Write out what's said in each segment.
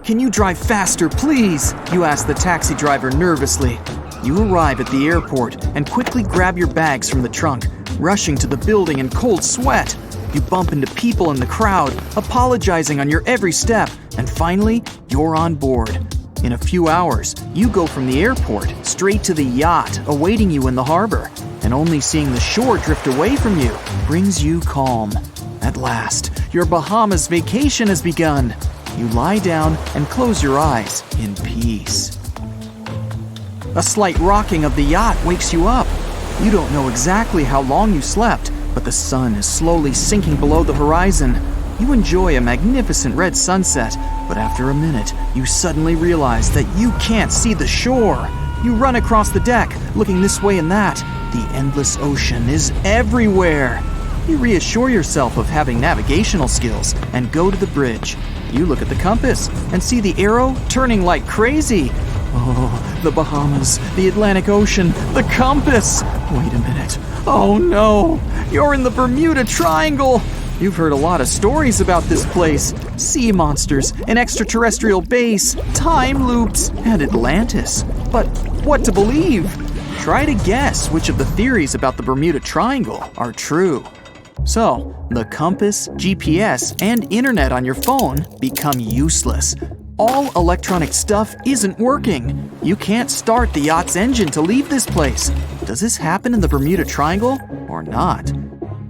Can you drive faster, please? You ask the taxi driver nervously. You arrive at the airport and quickly grab your bags from the trunk, rushing to the building in cold sweat. You bump into people in the crowd, apologizing on your every step, and finally, you're on board. In a few hours, you go from the airport straight to the yacht awaiting you in the harbor, and only seeing the shore drift away from you brings you calm. At last, your Bahamas vacation has begun. You lie down and close your eyes in peace. A slight rocking of the yacht wakes you up. You don't know exactly how long you slept, but the sun is slowly sinking below the horizon. You enjoy a magnificent red sunset, but after a minute, you suddenly realize that you can't see the shore. You run across the deck, looking this way and that. The endless ocean is everywhere. You reassure yourself of having navigational skills and go to the bridge. You look at the compass and see the arrow turning like crazy. Oh, the Bahamas, the Atlantic Ocean, the compass! Wait a minute. Oh no! You're in the Bermuda Triangle! You've heard a lot of stories about this place. Sea monsters, an extraterrestrial base, time loops, and Atlantis. But what to believe? Try to guess which of the theories about the Bermuda Triangle are true. So, the compass, GPS, and internet on your phone become useless. All electronic stuff isn't working. You can't start the yacht's engine to leave this place. Does this happen in the Bermuda Triangle or not?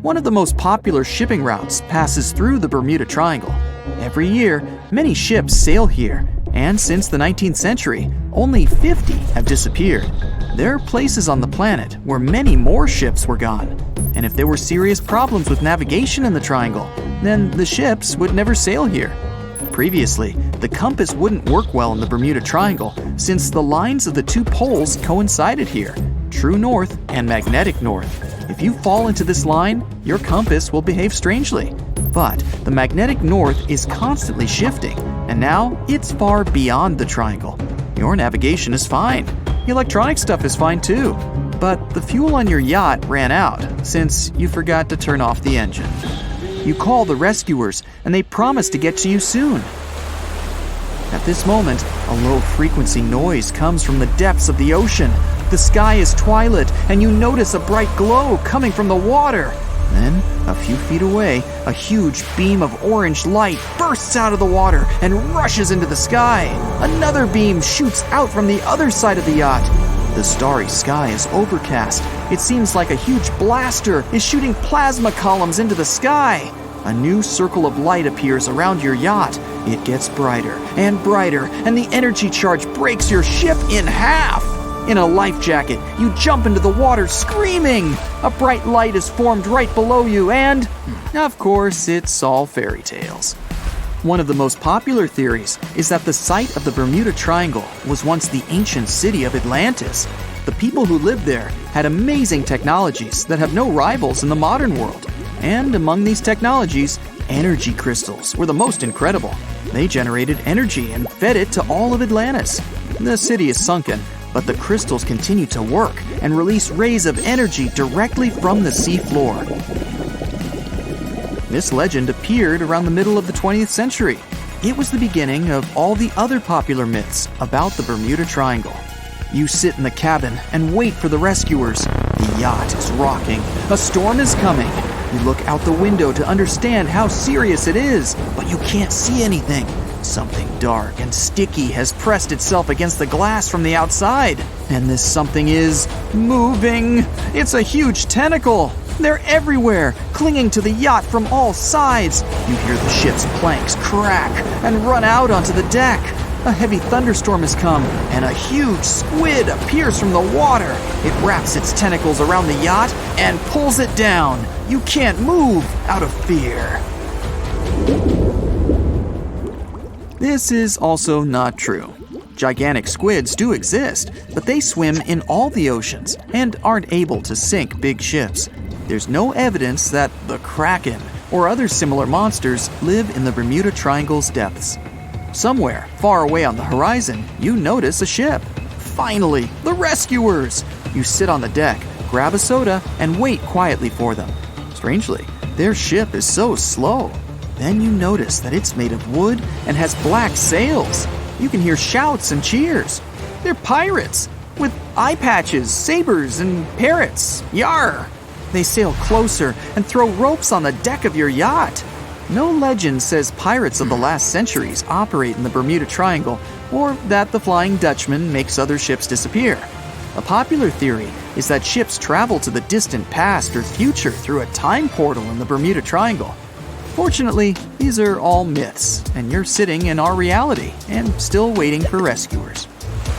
One of the most popular shipping routes passes through the Bermuda Triangle. Every year, many ships sail here, and since the 19th century, only 50 have disappeared. There are places on the planet where many more ships were gone. And if there were serious problems with navigation in the triangle, then the ships would never sail here. Previously, the compass wouldn't work well in the Bermuda Triangle since the lines of the two poles coincided here, true north and magnetic north. If you fall into this line, your compass will behave strangely. But the magnetic north is constantly shifting, and now it's far beyond the triangle. Your navigation is fine. The electronic stuff is fine too. But the fuel on your yacht ran out since you forgot to turn off the engine. You call the rescuers and they promise to get to you soon. At this moment, a low-frequency noise comes from the depths of the ocean. The sky is twilight and you notice a bright glow coming from the water. Then, a few feet away, a huge beam of orange light bursts out of the water and rushes into the sky. Another beam shoots out from the other side of the yacht. The starry sky is overcast. It seems like a huge blaster is shooting plasma columns into the sky. A new circle of light appears around your yacht. It gets brighter and brighter, and the energy charge breaks your ship in half. In a life jacket, you jump into the water screaming. A bright light is formed right below you, and, of course, it's all fairy tales. One of the most popular theories is that the site of the Bermuda Triangle was once the ancient city of Atlantis. The people who lived there had amazing technologies that have no rivals in the modern world. And among these technologies, energy crystals were the most incredible. They generated energy and fed it to all of Atlantis. The city is sunken, but the crystals continue to work and release rays of energy directly from the sea floor. This legend appeared around the middle of the 20th century. It was the beginning of all the other popular myths about the Bermuda Triangle. You sit in the cabin and wait for the rescuers. The yacht is rocking. A storm is coming. You look out the window to understand how serious it is, but you can't see anything. Something dark and sticky has pressed itself against the glass from the outside. And this something is moving. It's a huge tentacle. They're everywhere, clinging to the yacht from all sides. You hear the ship's planks crack and run out onto the deck. A heavy thunderstorm has come, and a huge squid appears from the water. It wraps its tentacles around the yacht and pulls it down. You can't move out of fear. This is also not true. Gigantic squids do exist, but they swim in all the oceans and aren't able to sink big ships. There's no evidence that the Kraken or other similar monsters live in the Bermuda Triangle's depths. Somewhere, far away on the horizon, you notice a ship. Finally, the rescuers! You sit on the deck, grab a soda, and wait quietly for them. Strangely, their ship is so slow. Then you notice that it's made of wood and has black sails. You can hear shouts and cheers. They're pirates with eye patches, sabers, and parrots. Yar! They sail closer and throw ropes on the deck of your yacht. No legend says pirates of the last centuries operate in the Bermuda Triangle or that the Flying Dutchman makes other ships disappear. A popular theory is that ships travel to the distant past or future through a time portal in the Bermuda Triangle. Fortunately, these are all myths, and you're sitting in our reality and still waiting for rescuers.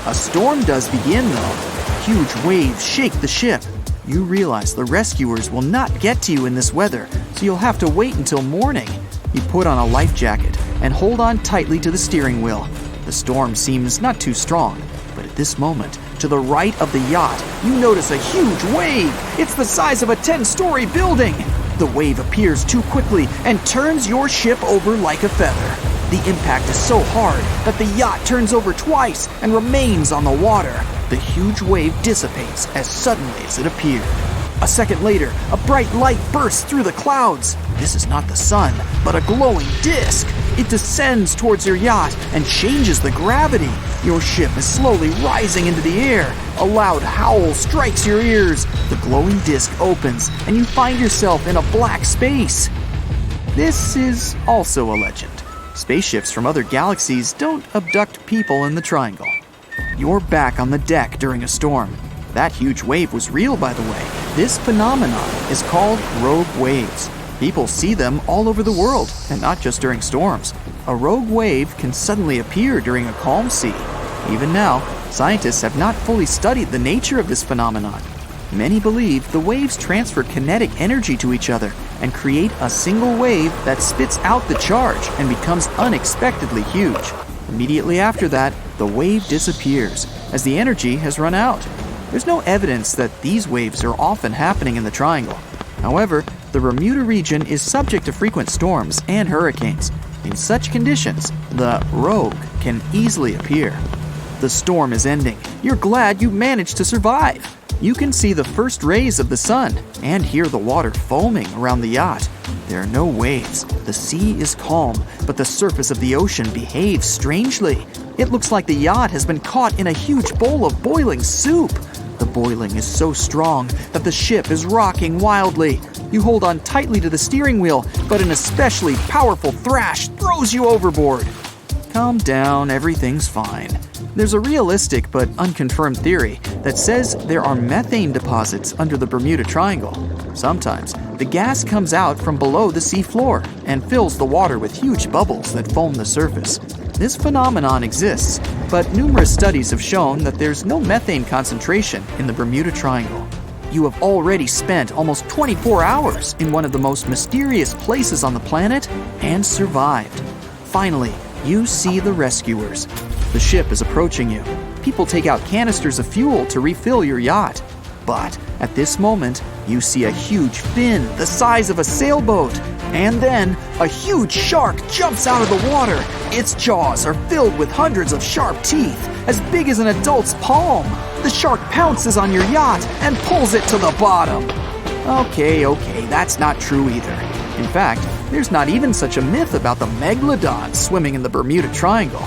A storm does begin, though. Huge waves shake the ship. You realize the rescuers will not get to you in this weather, so you'll have to wait until morning. You put on a life jacket and hold on tightly to the steering wheel. The storm seems not too strong, but at this moment, to the right of the yacht, you notice a huge wave. It's the size of a 10-story building. The wave appears too quickly and turns your ship over like a feather. The impact is so hard that the yacht turns over twice and remains on the water. The huge wave dissipates as suddenly as it appeared. A second later, a bright light bursts through the clouds. This is not the sun, but a glowing disc. It descends towards your yacht and changes the gravity. Your ship is slowly rising into the air. A loud howl strikes your ears. The glowing disc opens, and you find yourself in a black space. This is also a legend. Spaceships from other galaxies don't abduct people in the triangle. You're back on the deck during a storm. That huge wave was real, by the way. This phenomenon is called rogue waves. People see them all over the world, and not just during storms. A rogue wave can suddenly appear during a calm sea. Even now, scientists have not fully studied the nature of this phenomenon. Many believe the waves transfer kinetic energy to each other and create a single wave that spits out the charge and becomes unexpectedly huge. Immediately after that, the wave disappears as the energy has run out. There's no evidence that these waves are often happening in the triangle. However, the Bermuda region is subject to frequent storms and hurricanes. In such conditions, the rogue can easily appear. The storm is ending. You're glad you managed to survive. You can see the first rays of the sun and hear the water foaming around the yacht. There are no waves. The sea is calm, but the surface of the ocean behaves strangely. It looks like the yacht has been caught in a huge bowl of boiling soup. The boiling is so strong that the ship is rocking wildly. You hold on tightly to the steering wheel, but an especially powerful thrash throws you overboard. Calm down, everything's fine. There's a realistic but unconfirmed theory that says there are methane deposits under the Bermuda Triangle. Sometimes, the gas comes out from below the sea floor and fills the water with huge bubbles that foam the surface. This phenomenon exists, but numerous studies have shown that there's no methane concentration in the Bermuda Triangle. You have already spent almost 24 hours in one of the most mysterious places on the planet and survived. Finally, you see the rescuers. The ship is approaching you. People take out canisters of fuel to refill your yacht. But at this moment, you see a huge fin the size of a sailboat. And then, a huge shark jumps out of the water. Its jaws are filled with hundreds of sharp teeth, as big as an adult's palm. The shark pounces on your yacht and pulls it to the bottom. Okay, that's not true either. In fact, there's not even such a myth about the megalodon swimming in the Bermuda Triangle.